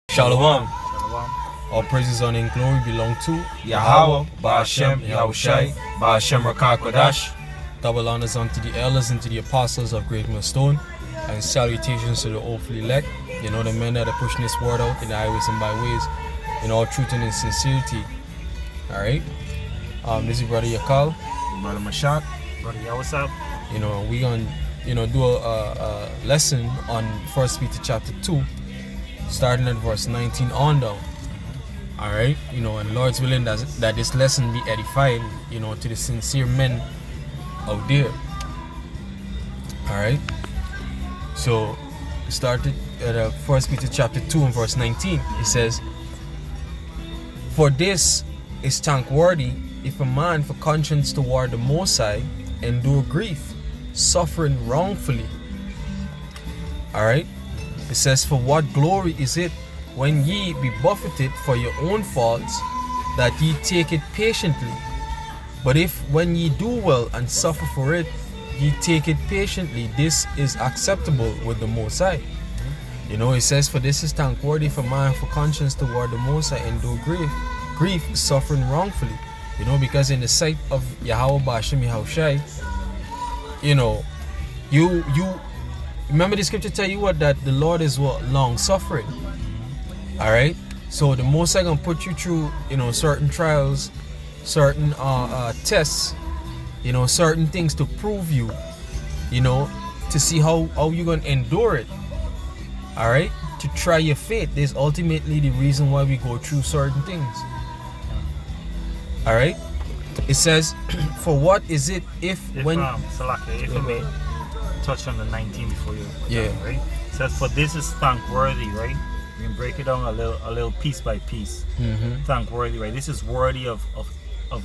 Shalom. Shalom. All praises, honor, and glory belong to Yahweh, Ba'ashem, Yahushai, Ba'ashem Rakah Kodash. Double honors unto the elders and to the apostles of Great Millstone, and salutations to the hopefully elect. You know, the men that are pushing this word out in the highways and byways, in all truth and in sincerity. Alright? This is Brother Yakal. Brother Mashat. Brother, yo, what's up? You know, we're going to do a lesson on 1 Peter chapter 2, starting at verse 19 on down. Alright, you know, and Lord's willing that this lesson be edifying, you know, to the sincere men out there. Alright, so we started at 1 Peter chapter 2 and verse 19. It says, "For this is thankworthy if a man for conscience toward the Most High endure grief, suffering wrongfully." Alright, it says, "For what glory is it when ye be buffeted for your own faults, that ye take it patiently? But if when ye do well and suffer for it, ye take it patiently, this is acceptable with the Most High." You know, it says, "For this is thankworthy for man for conscience toward the Most High endure grief, suffering wrongfully." You know, because in the sight of Yahweh Ba'ashem Yahushai, you know, you remember the scripture tell you what, that the Lord is what? Long suffering. Alright, so the Most High gonna put you through, you know, certain trials, certain tests, you know, certain things to prove you, you know, to see how you gonna endure it. Alright, to try your faith. There's ultimately the reason why we go through certain things. Alright, it says, "For what is it if when..." Salaki, if I may touch on the 19 before you. Yeah. Right? It says, "For this is thankworthy," right? We can break it down a little piece by piece. Thankworthy, right? This is worthy of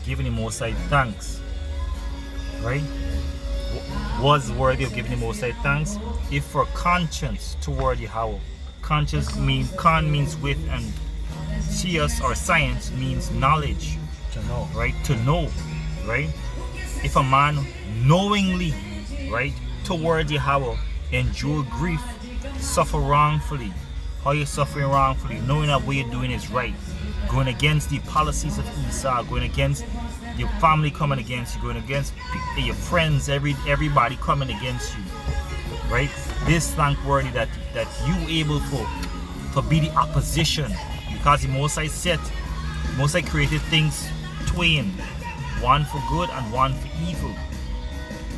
giving the Most High thanks, right? Was worthy of giving the Most High thanks if for conscience toward Yahweh. Conscience means with, and science or science means knowledge. To know. Right? To know, right? If a man knowingly, right, toward Yahweh endure grief, suffer wrongfully. How you suffering wrongfully, knowing that what you're doing is right, going against the policies of Esau, going against your family coming against you, going against your friends, everybody coming against you, right? This thankworthy that you able to be the opposition, because the Most High created things twain, one for good and one for evil,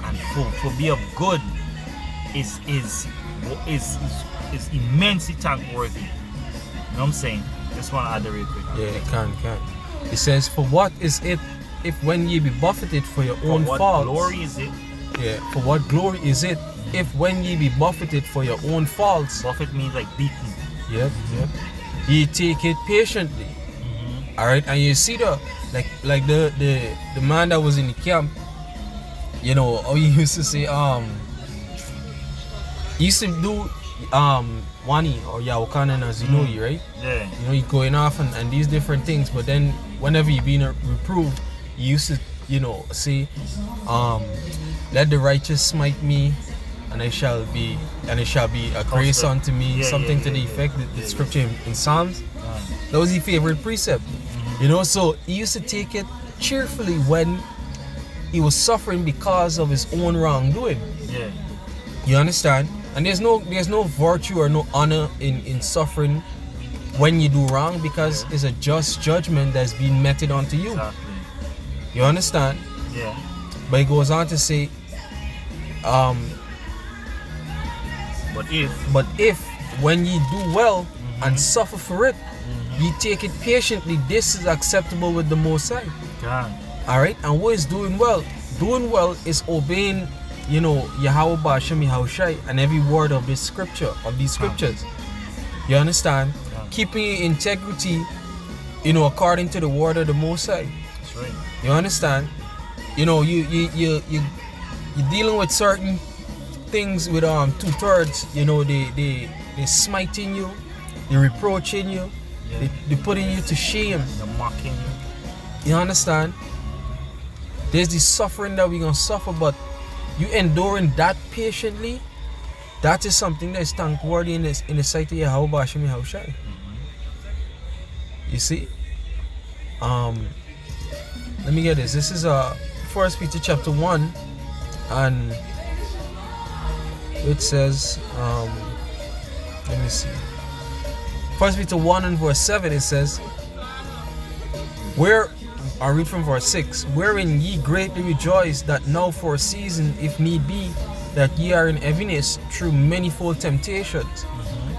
and for be of good is immensely thankworthy. You know what I'm saying? Just want to add that real quick. Yeah, it can. It says, "For what is it if when ye be buffeted for your own faults..." For what glory is it? Yeah, "For what glory is it if when ye be buffeted for your own faults..." Buffet means like beaten. Yep. "Ye take it patiently." Alright, and you see the man that was in the camp, you know, how he used to say, he used to do Wani or Yahukanan as you know you, right? Yeah. You know, he going off and these different things, but then whenever he being reproved, he used to, you know, say, "Let the righteous smite me, and it shall be a grace unto me," something to the effect, the scripture in Psalms. That was his favorite precept. You know, so he used to take it cheerfully when he was suffering because of his own wrongdoing. Yeah. You understand? And there's no virtue or no honor in suffering when you do wrong, because it's a just judgment that's being meted onto you. Exactly. You understand? Yeah. But it goes on to say, But if when ye do well and suffer for it, ye take it patiently, this is acceptable with the Most High. Alright? And what is doing well? Doing well is obeying, you know, Yahweh Ba'ashem Yahushai and every word of this scripture, of these scriptures. You understand? Keeping your integrity, you know, according to the word of the Most High. That's right. You understand? You know, you're dealing with certain things with 2/3. You know, they smiting you, they reproaching you, they putting you to shame, They're mocking you. You understand? There's this suffering that we're gonna suffer, but you enduring that patiently, that is something that is thankworthy in the sight of Yahweh Ba'ashem Yahushai. You see? Let me get this. This is 1 Peter chapter 1, and it says, let me see. 1 Peter 1 and verse 7, it says, I read from verse 6, wherein ye greatly rejoice, that now for a season, if need be, that ye are in heaviness through manifold temptations.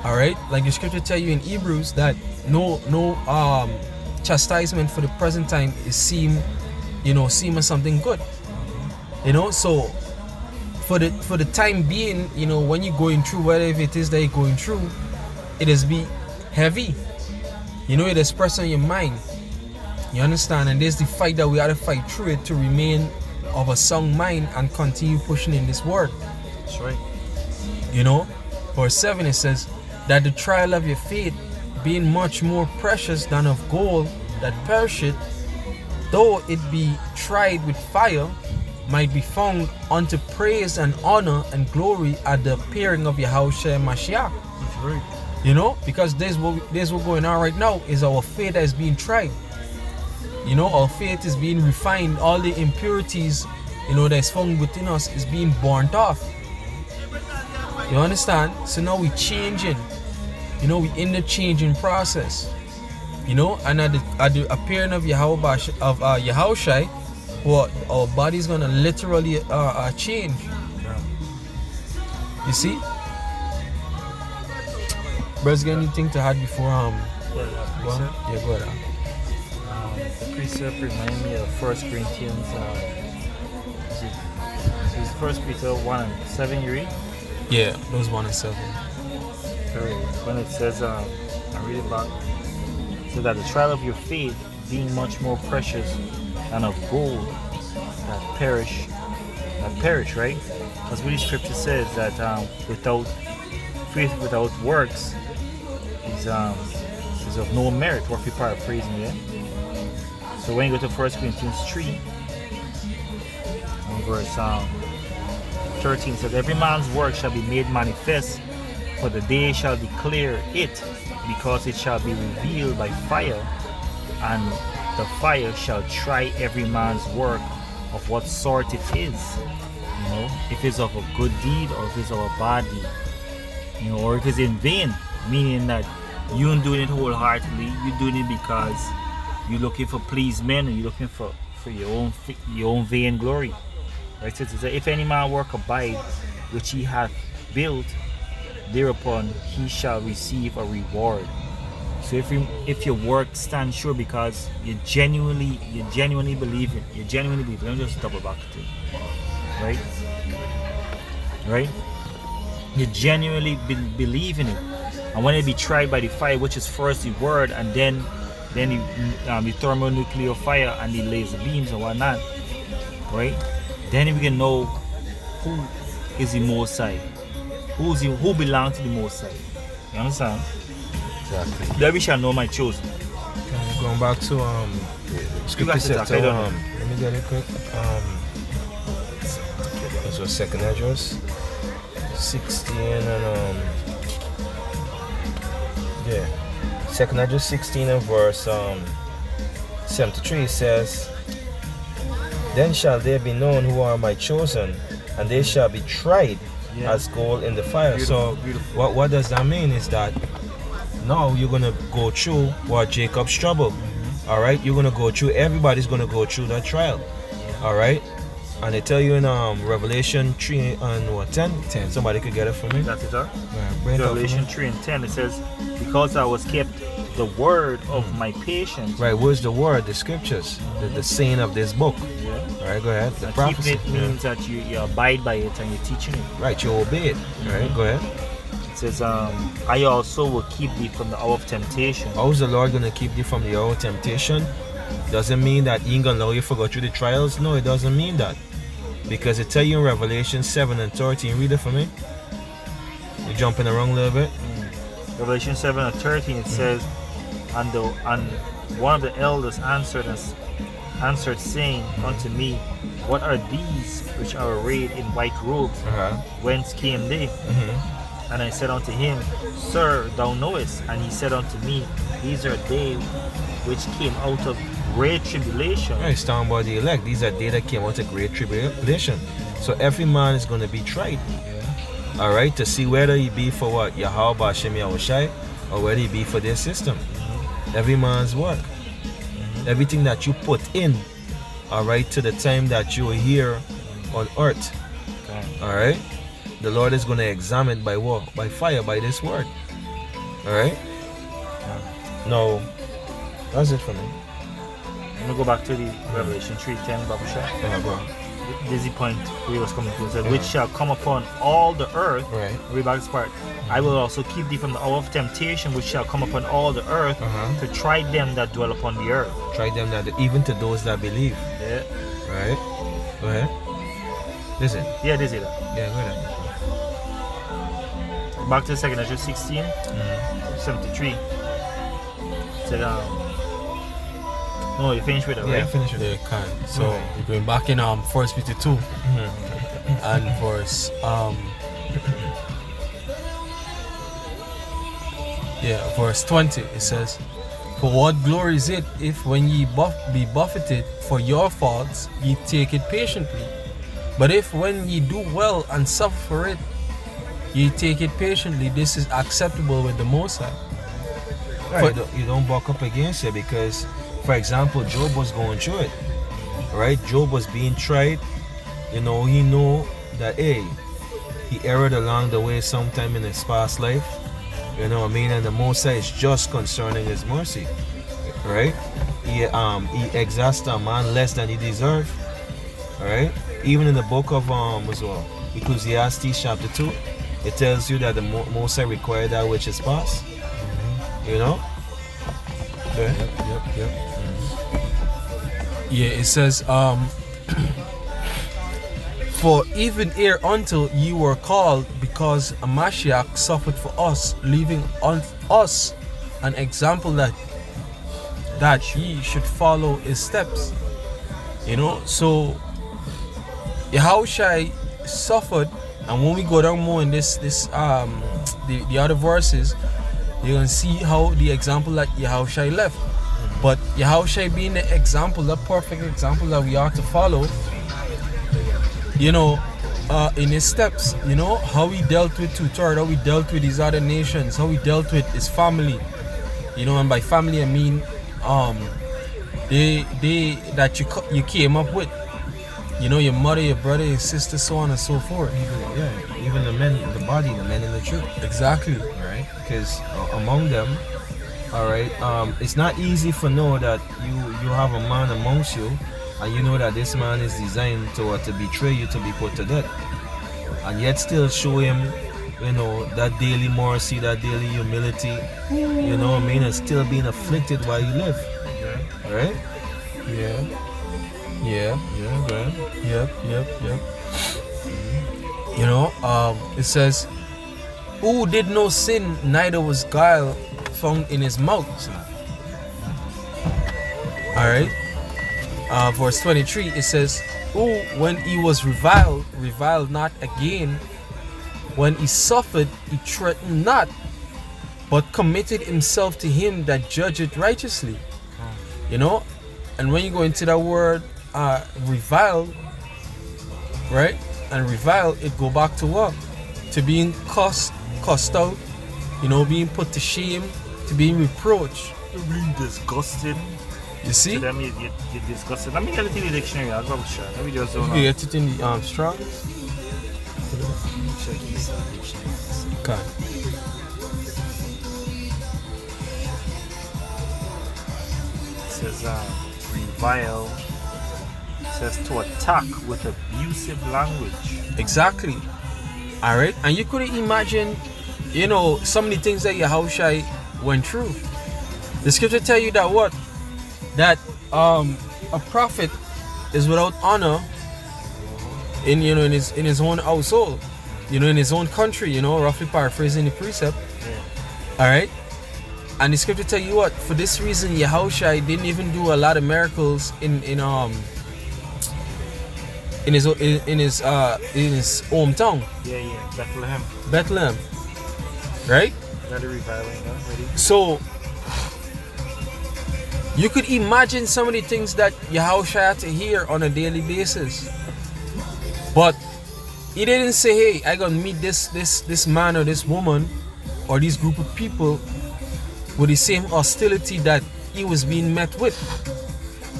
Alright? Like the scripture tell you in Hebrews that no chastisement for the present time is seem as something good. So for the time being, when you're going through whatever it is that you're going through, it is be heavy. It is pressed on your mind. You understand? And there's the fight that we have to fight through it to remain of a sound mind and continue pushing in this word. That's right. Verse 7, it says that the trial of your faith, being much more precious than of gold that perisheth, though it be tried with fire, might be found unto praise and honor and glory at the appearing of Yahushua Mashiach. That's right. Because this what going on right now is our faith that is being tried. Our faith is being refined. All the impurities, that's found within us is being burnt off. You understand? So now we're changing. We in the changing process. And at the appearing of Yahushua, our body's gonna literally change. You see? Brothers, got anything to add before Go ahead. The precept remind me of 1 Corinthians. It's 1 Peter 1 and 7. You read? Yeah, those 1 and 7. When it says, I read it back. So that the trial of your faith, being much more precious than of gold that perish, right? Because what the scripture says that without faith, without works, is of no merit. What if we paraphrasing it? So when you go to 1 Corinthians 3, and verse 13, it says, every man's work shall be made manifest, for the day shall declare it, because it shall be revealed by fire, and the fire shall try every man's work of what sort it is. If it's of a good deed or if it's of a bad deed. Or if it's in vain, meaning that you ain't doing it wholeheartedly, you're doing it because you're looking for please men, and you're looking for your own vain glory. Right? So it says, if any man work abide which he hath built, thereupon he shall receive a reward. So if your work stands sure because you genuinely believe it, let me just double back to it. Right? You genuinely believe in it, and when it be tried by the fire, which is first the word, and then the thermonuclear fire and the laser beams and whatnot, right? Then we can know who is the Most High, who belongs to the Most High. You understand? Exactly. Then we shall know my chosen. Okay, going back to scripture set. Let me get it quick. This was 2nd address 16 and 2nd address 16 and verse 73 says, then shall they be known who are my chosen, and they shall be tried as gold in the fire. Beautiful. What does that mean is that now you're gonna go through what Jacob's trouble. All right, you're gonna go through. Everybody's gonna go through that trial. All right, and they tell you in Revelation 3 and 10. Somebody could get it for me. That's it, sir. Revelation 3 and 10. It says, because I was kept the word of my patience. Right, where's the word? The scriptures, the saying of this book. Yeah. All right, go ahead. The prophecy. Keeping it means that you abide by it and you're teaching it. Right, you obey it. All right, go ahead. It says, I also will keep thee from the hour of temptation. How is the Lord going to keep you from the hour of temptation? Doesn't mean that He ain't going to allow you to go through the trials. No, it doesn't mean that. Because it tell you in Revelation 7 and 13. Read it for me. You're jumping around a little bit. Revelation 7 and 13, it says, and one of the elders answered, saying unto me, what are these which are arrayed in white robes? Whence came they? And I said unto him, Sir, thou knowest. And he said unto me, These are they which came out of great tribulation. It's talking about the elect. These are they that came out of great tribulation. So every man is going to be tried. All right, to see whether he be for what? Yahweh Hashem Yahushai, or whether he be for their system. Every man's work. Everything that you put in, all right, to the time that you are here on earth. All right, the Lord is going to examine by what? By fire, by this word. All right. No, that's it for me. Let me go back to the Revelation 3:10, Babusha. Yeah, go on. This is the point we was coming to. It said, which shall come upon all the earth. Right. Read back this part. I will also keep thee from the hour of temptation, which shall come upon all the earth, to try them that dwell upon the earth. Try them that, even to those that believe. Yeah. Right. Go ahead. Listen. Yeah, this is that. Yeah, go ahead. Back to the second Ezra 16, 73. Said, no, you finished with it, right? Yeah, finish with it. Can. So we're going back in 1 Peter 2 and verse verse 20. It says, For what glory is it if when ye be buffeted for your faults ye take it patiently? But if when ye do well and suffer for it ye take it patiently, this is acceptable with the Most High. Right. You don't buck up against it because, for example, Job was going through it. Right? Job was being tried. You know, he knew that, hey, he erred along the way sometime in his past life. You know what I mean? And the Most High is just concerning his mercy. Right? He exalts a man less than he deserves. Alright? Even in the book of Ecclesiastes chapter 2, it tells you that the Most High required that which is past. You know? Okay. Yep. Yeah, it says, For even hereunto ye were called, because a Mashiach suffered for us, leaving on us an example that ye should follow his steps. You know, so Yahushai suffered, and when we go down more in the other verses, you're gonna see how the example that Yahushai left. But Yahushai being the example, the perfect example that we are to follow, you know, in his steps, you know, how he dealt with two-thirds, how he dealt with his other nations, how he dealt with his family, you know, and by family I mean they that you came up with, you know, your mother, your brother, your sister, so on and so forth. Even the men, the body, the men in the truth. Exactly. Right? Because among them, all right, it's not easy for know that you have a man amongst you, and you know that this man is designed to betray you, to be put to death, and yet still show him, you know, that daily mercy, that daily humility, you know what I mean, and still being afflicted while you live. Right? Yeah. Go ahead. Yep. You know, it says, who did no sin, neither was guile found in his mouth. Alright. Verse 23, it says, who, when he was reviled not again. When he suffered, he threatened not, but committed himself to him that judgeth righteously. You know, and when you go into that word revile, right? And revile, it go back to what? To being cussed out, you know, being put to shame, to being reproached. Being disgusted. You see? To them, you're disgusted. Let me get it in the dictionary. I'll grab a shot. Let me just You get it in the Strong. check this dictionary. Okay. It says revile. It says to attack with abusive language. Exactly. Alright? And you couldn't imagine, you know, some of the things that Yahushai went through. The scripture tell you that what? That a prophet is without honor in his own household, you know, in his own country, you know, roughly paraphrasing the precept. Alright? And the scripture tell you what? For this reason Yahushai didn't even do a lot of miracles in his hometown. Bethlehem. right? Not the reviling, ready? So you could imagine some of the things that Yahushua had to hear on a daily basis. But he didn't say, hey, I gonna meet this man or this woman or this group of people with the same hostility that he was being met with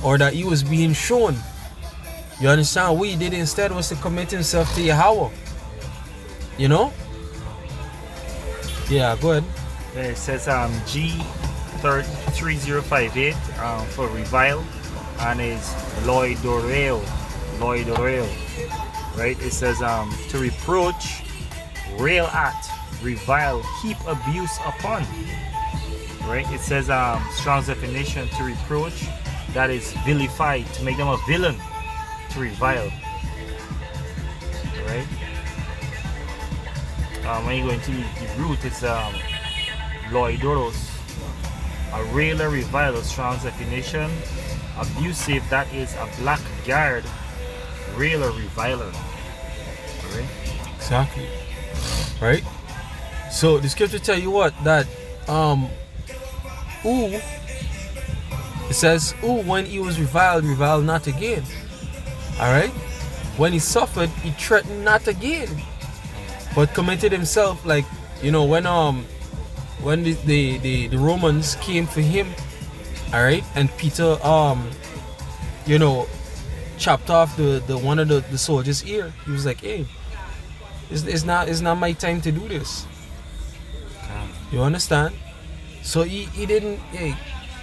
or that he was being shown. You understand? What he did instead was to commit himself to Yahweh. You know? Yeah, go ahead. It says G3058 for revile, and is loidoreo. Right? It says to reproach, rail at, revile, heap abuse upon. Right? It says Strong's definition to reproach, that is vilify, to make them a villain, to revile. Right? When you go into the root, it's loidoros, a railer, reviler. Strong's definition, abusive, that is a blackguard, railer, reviler. Right? Exactly. Right? So the scripture tell you what? That it says, when he was reviled not again. Alright? When he suffered, he threatened not again. But committed himself, like, you know, when the Romans came for him, alright, and Peter you know, chopped off the one of the soldiers' ear. He was like, hey, it's not my time to do this. You understand? So he didn't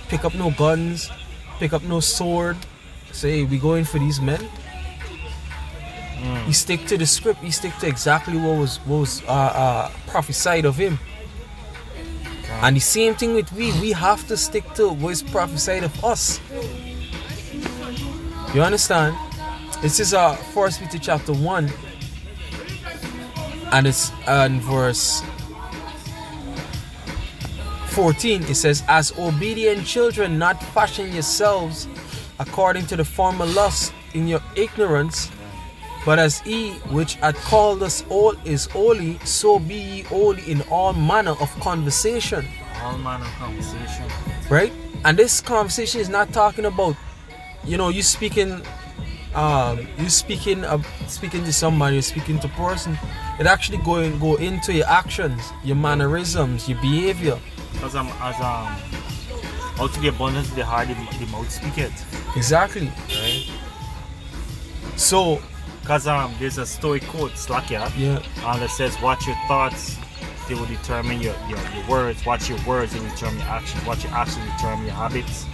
pick up no guns, pick up no sword, say, hey, we going for these men. He stick to the script. He stick to exactly what was prophesied of him. And the same thing with we have to stick to what's prophesied of us. You understand? This is 1 Peter chapter 1, and it's verse 14. It says, as obedient children, not fashion yourselves according to the former lust in your ignorance, but as he which hath called us all is holy, so be ye holy in all manner of conversation. All manner of conversation. Right? And this conversation is not talking about, you know, you speaking to somebody, you're speaking to a person. It actually go into your actions, your mannerisms, your behavior. Because out of the abundance of the heart, the mouth speaketh. Exactly. Right? So, because there's a Stoic quote, Slakia, that says, watch your thoughts, they will determine your words. Watch your words and determine your actions. Watch your actions, determine your habits.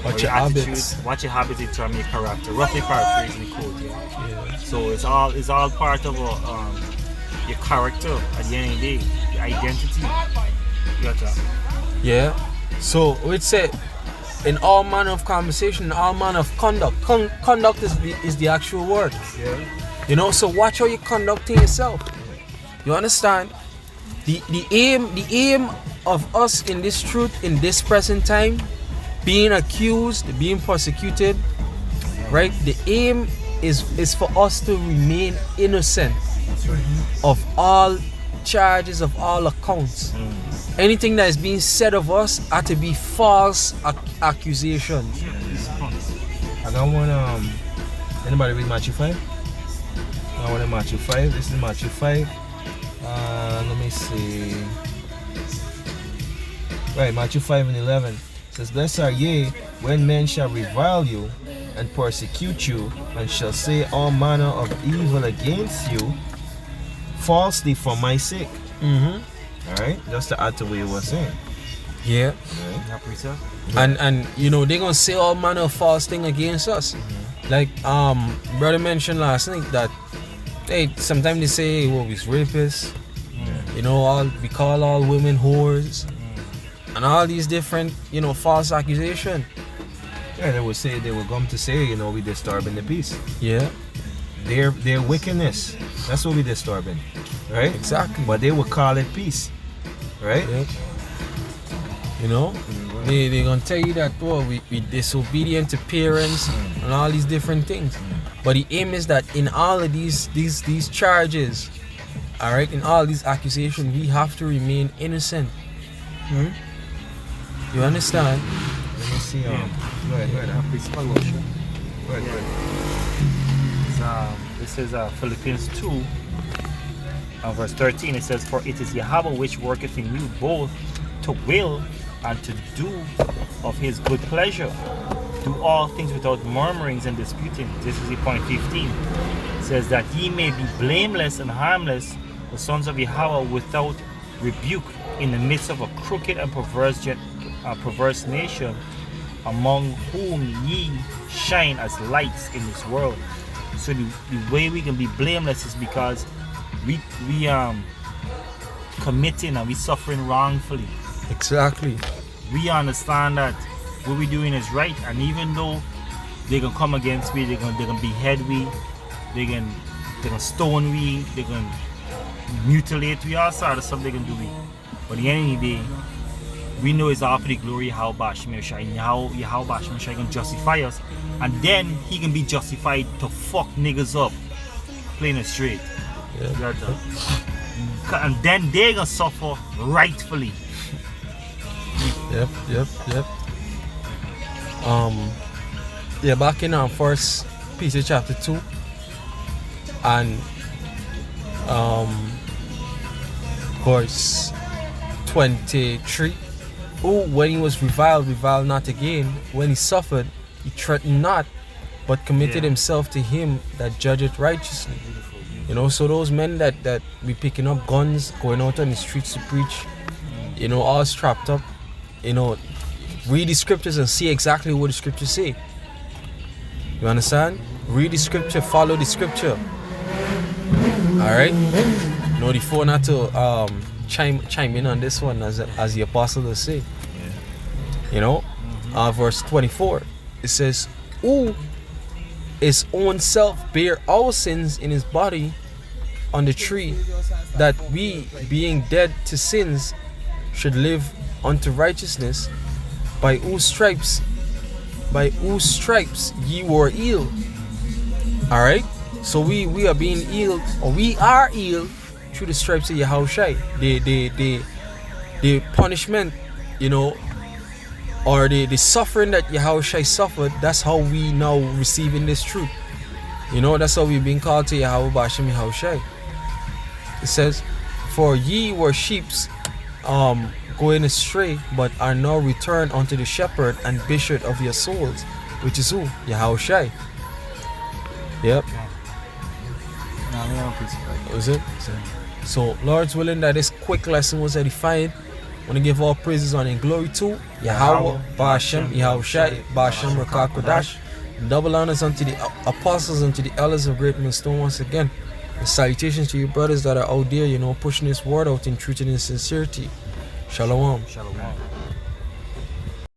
Watch your habits. Watch your habits, determine your character. Roughly paraphrasing the quote. Yeah. So it's all part of your character at the end of the day, your identity. You got that? Yeah. So we'd say, in all manner of conversation, in all manner of conduct. Conduct is the actual word. Yeah. You know, so watch how you're conducting yourself. You understand? The aim of us in this truth, in this present time, being accused, being persecuted, right? The aim is for us to remain innocent of all charges, of all accounts. Anything that is being said of us had to be false accusations. I got one. Anybody read Matthew 5? I want to Matthew 5. This is Matthew 5. Let me see. Right, Matthew 5 and 11 it says, blessed are ye when men shall revile you and persecute you, and shall say all manner of evil against you falsely for my sake. Alright, just to add to what you were saying. Yeah. Right. And you know, they're gonna say all manner of false thing against us. Like brother mentioned last night that sometimes they say, well, we're rapists. You know, we call all women whores. And all these different, you know, false accusations. Yeah, they will come to say, you know, we disturbing the peace. Yeah. Their wickedness. That's what we disturbing. Right? Exactly. But they will call it peace. Right? Yeah. You know? They're gonna tell you that we disobedient to parents and all these different things. But the aim is that in all of these charges, Alright, in all these accusations, we have to remain innocent. You understand? Let me see. Go ahead. Please follow. Go ahead. This is Philippians 2, verse 13. It says, "For it is Yahweh which worketh in you both to will and to do of his good pleasure. Do all things without murmurings and disputing." This is the point 15. It says that ye may be blameless and harmless, the sons of Yahweh without rebuke, in the midst of a crooked and perverse nation, among whom ye shine as lights in this world. So the way we can be blameless is because we committing and we suffering wrongfully. Exactly. We understand that what we're doing is right, and even though they can come against me, they can behead me, they can stone me, they can mutilate me, all sorts of stuff they can do me. But at the end of the day, we know it's all for the glory of Yahweh Shai, and Yahweh Shai can justify us, and then he can be justified to fuck niggas up, plain and straight. Yeah. And then they gonna suffer rightfully. Yep. Back in First Peter chapter 2 and verse 23. Oh, when he was reviled not again. When he suffered, he threatened not, but committed himself to him that judgeth righteously. You know, so those men that be picking up guns, going out on the streets to preach, you know, all strapped up, you know, read the scriptures and see exactly what the scriptures say. You understand? Read the scripture, follow the scripture. Alright? No, the phone not to chime in on this one, as the apostle will say. You know? Verse 24. It says, "Who his own self bare our sins in his body on the tree, that we, being dead to sins, should live unto righteousness, by whose stripes ye were healed." Alright? So we are being healed, or we are healed through the stripes of Yahushua. The punishment, you know, or the suffering that Yahushua suffered, that's how we now receiving this truth. You know, that's how we've been called to Yahweh Bashem Yahushua. It says, "For ye were sheeps going astray, but are now returned unto the shepherd and bishop of your souls," which is who? Yahushua. Yep. That was it. So, Lord's willing that this quick lesson was edified. I want to give all praises, honor, and glory to Yahweh, Ba'ashem, Yahushua, Ba'ashem, Rakah Kodash. Double honors unto the apostles, unto the elders of Great Millstone once again. And salutations to you brothers that are out there, you know, pushing this word out in truth and in sincerity. Shalom. Shalom.